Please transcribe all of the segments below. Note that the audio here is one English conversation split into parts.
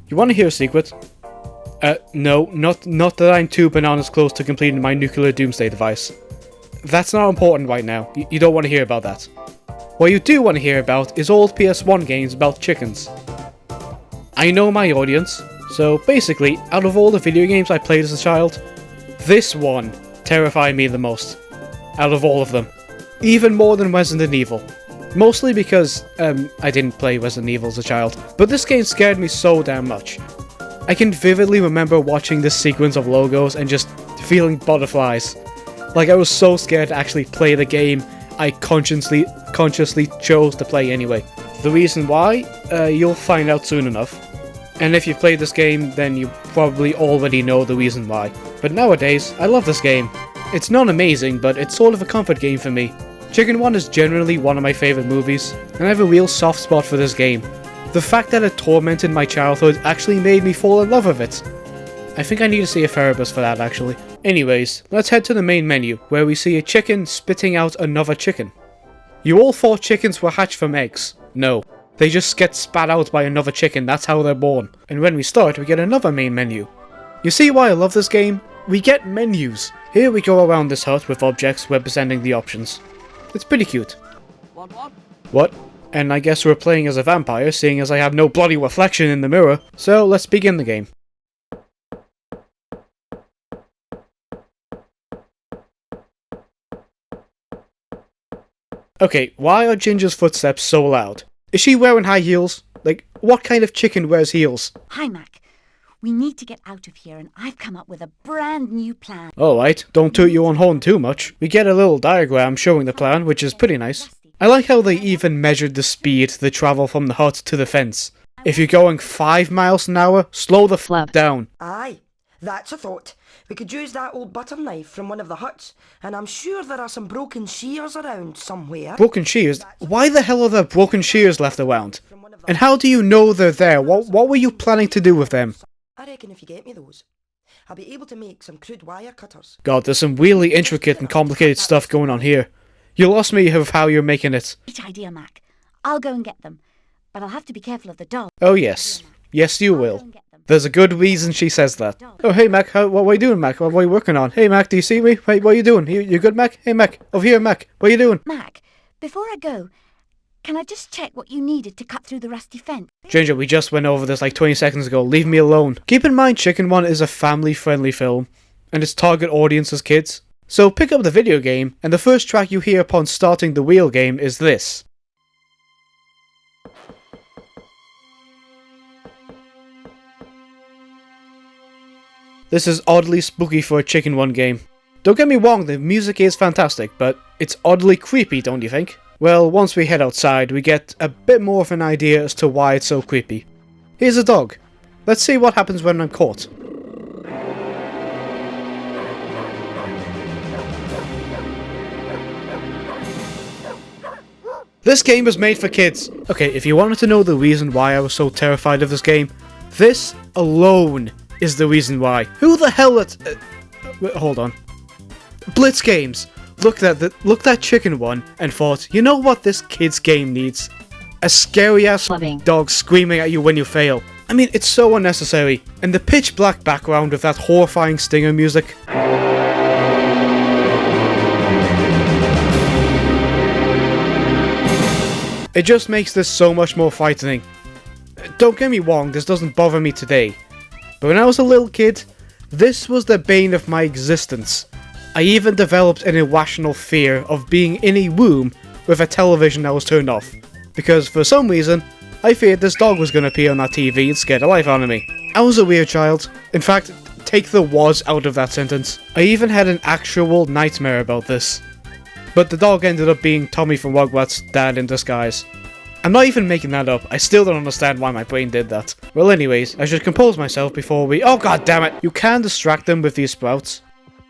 You want to hear a secret? No, not that I'm 2 bananas close to completing my nuclear doomsday device. That's not important right now. You don't want to hear about that. What you do want to hear about is old PS1 games about chickens. I know my audience, so basically, out of all the video games I played as a child, this one terrified me the most. Out of all of them. Even more than Resident Evil. Mostly because, I didn't play Resident Evil as a child, but this game scared me so damn much. I can vividly remember watching this sequence of logos and just feeling butterflies. Like I was so scared to actually play the game I consciously chose to play anyway. The reason why? You'll find out soon enough. And if you've played this game, then you probably already know the reason why. But nowadays, I love this game. It's not amazing, but it's sort of a comfort game for me. Chicken Run is generally one of my favourite movies, and I have a real soft spot for this game. The fact that it tormented my childhood actually made me fall in love with it. I think I need to see a therapist for that actually. Anyways, let's head to the main menu, where we see a chicken spitting out another chicken. You all thought chickens were hatched from eggs. No. They just get spat out by another chicken, that's how they're born. And when we start, we get another main menu. You see why I love this game? We get menus. Here we go around this hut with objects representing the options. It's pretty cute. What? And I guess we're playing as a vampire, seeing as I have no bloody reflection in the mirror. So let's begin the game. Okay, why are Ginger's footsteps so loud? Is she wearing high heels? Like, what kind of chicken wears heels? Hi, Mac. We need to get out of here, and I've come up with a brand new plan. Alright, don't toot your own horn too much. We get a little diagram showing the plan, which is pretty nice. I like how they even measured the speed they travel from the hut to the fence. If you're going 5 miles an hour, slow the f*** down. Aye, that's a thought. We could use that old butter knife from one of the huts, and I'm sure there are some broken shears around somewhere. Broken shears? Why the hell are there broken shears left around? And how do you know they're there? What were you planning to do with them? I reckon if you get me those, I'll be able to make some crude wire cutters. God, there's some really intricate and complicated stuff going on here. You lost me with how you're making it. Great idea, Mac. I'll go and get them, but I'll have to be careful of the dog. Oh yes. Yes you will. There's a good reason she says that. Oh hey Mac, what are you doing Mac? What are you working on? Hey Mac, do you see me? Hey, what are you doing? You good Mac? Hey Mac, over here Mac, what are you doing? Mac, before I go, can I just check what you needed to cut through the rusty fence? Ginger, we just went over this like 20 seconds ago. Leave me alone. Keep in mind Chicken Run is a family-friendly film, and its target audience is kids. So pick up the video game, and the first track you hear upon starting the wheel game is this. This is oddly spooky for a Chicken Run game. Don't get me wrong, the music is fantastic, but it's oddly creepy, don't you think? Well, once we head outside, we get a bit more of an idea as to why it's so creepy. Here's a dog. Let's see what happens when I'm caught. This game was made for kids. Okay, if you wanted to know the reason why I was so terrified of this game, this alone is the reason why. Who the hell hold on. Blitz Games looked at that Chicken Run and thought, you know what this kid's game needs? A scary ass dog screaming at you when you fail. I mean, it's so unnecessary. And the pitch black background with that horrifying stinger music. It just makes this so much more frightening. Don't get me wrong, this doesn't bother me today. But when I was a little kid, this was the bane of my existence. I even developed an irrational fear of being in a room with a television that was turned off. Because for some reason, I feared this dog was going to appear on that TV and scare the life out of me. I was a weird child. In fact, take the was out of that sentence. I even had an actual nightmare about this. But the dog ended up being Tommy from Rugrats' dad in disguise. I'm not even making that up, I still don't understand why my brain did that. Well anyways, I should compose myself before we— oh god damn it! You can distract them with these sprouts.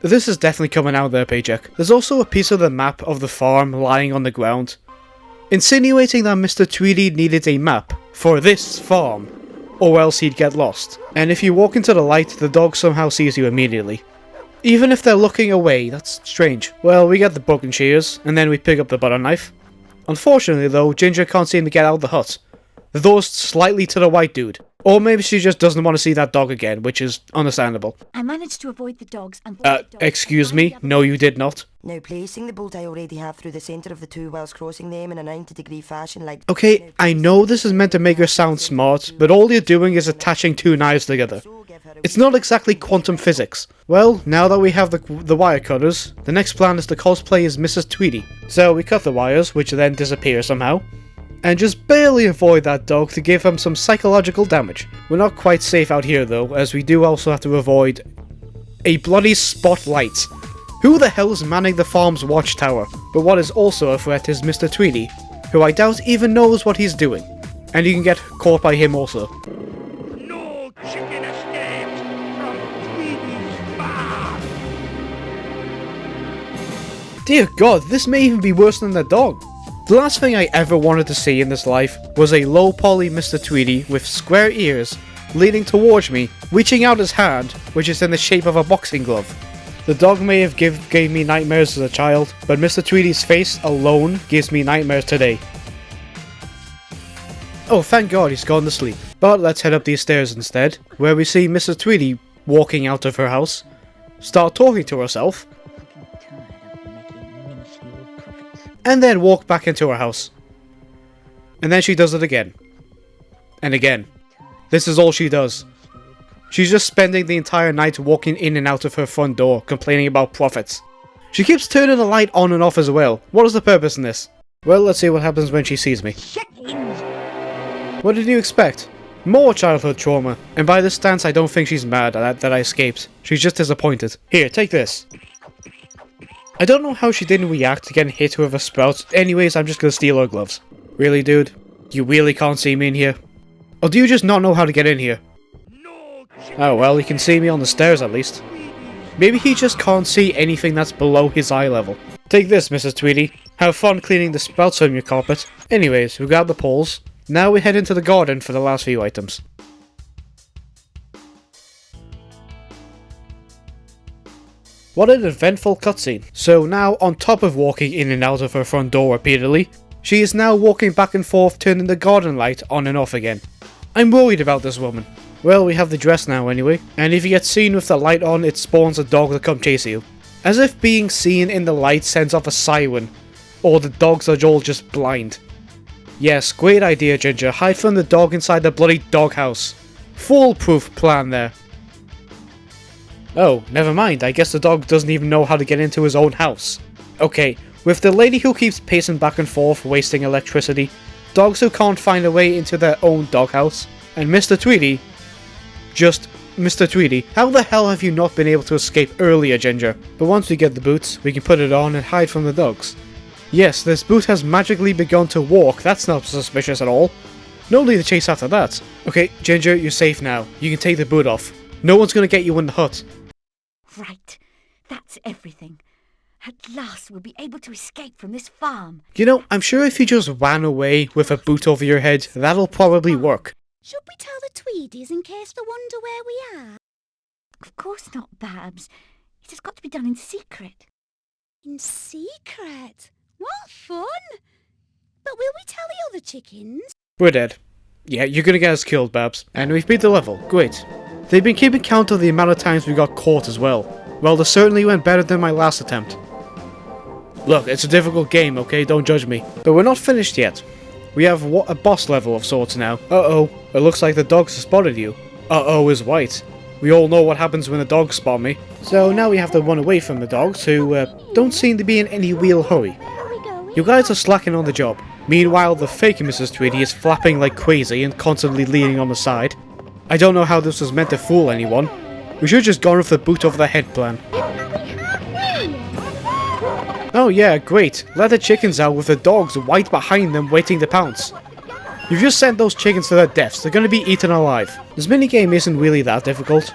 This is definitely coming out of their paycheck. There's also a piece of the map of the farm lying on the ground, insinuating that Mr. Tweedy needed a map for this farm, or else he'd get lost. And if you walk into the light, the dog somehow sees you immediately. Even if they're looking away, that's strange. Well, we get the broken shears, and then we pick up the butter knife. Unfortunately though, Ginger can't seem to get out of the hut. The door's slightly to the right, dude. Or maybe she just doesn't want to see that dog again, which is understandable. I managed to avoid the dogs and... Excuse me? No, you did not. Now placing the bolt I already have through the centre of the two whilst crossing them in a 90-degree fashion like... Okay, I know this is meant to make her sound smart, but all you're doing is attaching two knives together. It's not exactly quantum physics. Well, now that we have the wire cutters, the next plan is to cosplay as Mrs. Tweedy. So we cut the wires, which then disappear somehow, and just barely avoid that dog to give him some psychological damage. We're not quite safe out here though, as we do also have to avoid a bloody spotlight. Who the hell is manning the farm's watchtower? But what is also a threat is Mr. Tweedy, who I doubt even knows what he's doing. And you can get caught by him also. No chicken escapes from Tweedy's farm. Dear God, this may even be worse than the dog. The last thing I ever wanted to see in this life was a low poly Mr. Tweedy with square ears leaning towards me, reaching out his hand, which is in the shape of a boxing glove. The dog may have gave me nightmares as a child, but Mr. Tweedy's face alone gives me nightmares today. Oh, thank God he's gone to sleep. But let's head up these stairs instead, where we see Mrs. Tweedy walking out of her house, start talking to herself, and then walk back into her house. And then she does it again. And again. This is all she does. She's just spending the entire night walking in and out of her front door, complaining about profits. She keeps turning the light on and off as well. What is the purpose in this? Well, let's see what happens when she sees me. What did you expect? More childhood trauma. And by this stance, I don't think she's mad that I escaped. She's just disappointed. Here, take this. I don't know how she didn't react to getting hit with a sprout. Anyways, I'm just gonna steal her gloves. Really, dude? You really can't see me in here? Or do you just not know how to get in here? Oh well, he can see me on the stairs at least. Maybe he just can't see anything that's below his eye level. Take this, Mrs. Tweedy. Have fun cleaning the sprouts from your carpet. Anyways, we got the poles. Now we head into the garden for the last few items. What an eventful cutscene. So now, on top of walking in and out of her front door repeatedly, she is now walking back and forth turning the garden light on and off again. I'm worried about this woman. Well, we have the dress now anyway, and if you get seen with the light on, it spawns a dog to come chase you. As if being seen in the light sends off a siren, or the dogs are all just blind. Yes, great idea, Ginger. Hide from the dog inside the bloody doghouse. Foolproof plan there. Oh, never mind, I guess the dog doesn't even know how to get into his own house. Okay, with the lady who keeps pacing back and forth wasting electricity, dogs who can't find a way into their own doghouse, and Mr. Tweedy, just Mr. Tweedy, how the hell have you not been able to escape earlier, Ginger? But once we get the boots, we can put it on and hide from the dogs. Yes, this boot has magically begun to walk, that's not suspicious at all. No need to chase after that. Okay, Ginger, you're safe now. You can take the boot off. No one's gonna get you in the hut. Right. That's everything. At last we'll be able to escape from this farm. You know, I'm sure if you just ran away with a boot over your head, that'll probably work. Should we tell the Tweedies in case they wonder where we are? Of course not, Babs. It has got to be done in secret. In secret? What fun! But will we tell the other chickens? We're dead. Yeah, you're gonna get us killed, Babs. And we've beat the level. Great. They've been keeping count of the amount of times we got caught as well. Well, this certainly went better than my last attempt. Look, it's a difficult game, okay? Don't judge me. But we're not finished yet. We have a boss level of sorts now. Uh-oh. It looks like the dogs have spotted you. Uh-oh is right. We all know what happens when the dogs spot me. So now we have to run away from the dogs, who don't seem to be in any real hurry. You guys are slacking on the job. Meanwhile, the fake Mrs. Tweedy is flapping like crazy and constantly leaning on the side. I don't know how this was meant to fool anyone. We should have just gone with the boot over the head plan. Oh yeah, great. Let the chickens out with the dogs right behind them waiting to pounce. You've just sent those chickens to their deaths. They're going to be eaten alive. This minigame isn't really that difficult.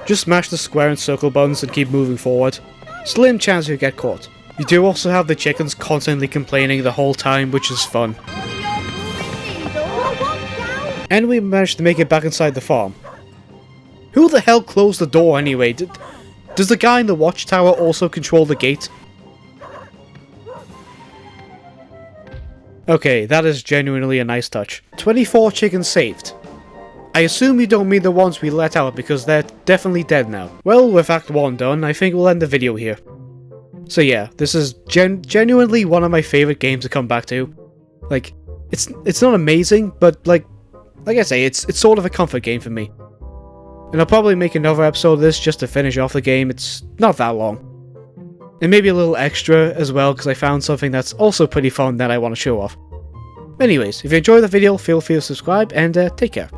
Just smash the square and circle buttons and keep moving forward. Slim chance you get caught. You do also have the chickens constantly complaining the whole time, which is fun. And we managed to make it back inside the farm. Who the hell closed the door anyway? Does the guy in the watchtower also control the gate? Okay, that is genuinely a nice touch. 24 chickens saved. I assume you don't mean the ones we let out because they're definitely dead now. Well, with Act 1 done, I think we'll end the video here. So yeah, this is genuinely one of my favourite games to come back to. Like, it's not amazing, but like I say, it's sort of a comfort game for me. And I'll probably make another episode of this just to finish off the game. It's not that long. And maybe a little extra as well, because I found something that's also pretty fun that I want to show off. Anyways, if you enjoyed the video, feel free to subscribe, and take care.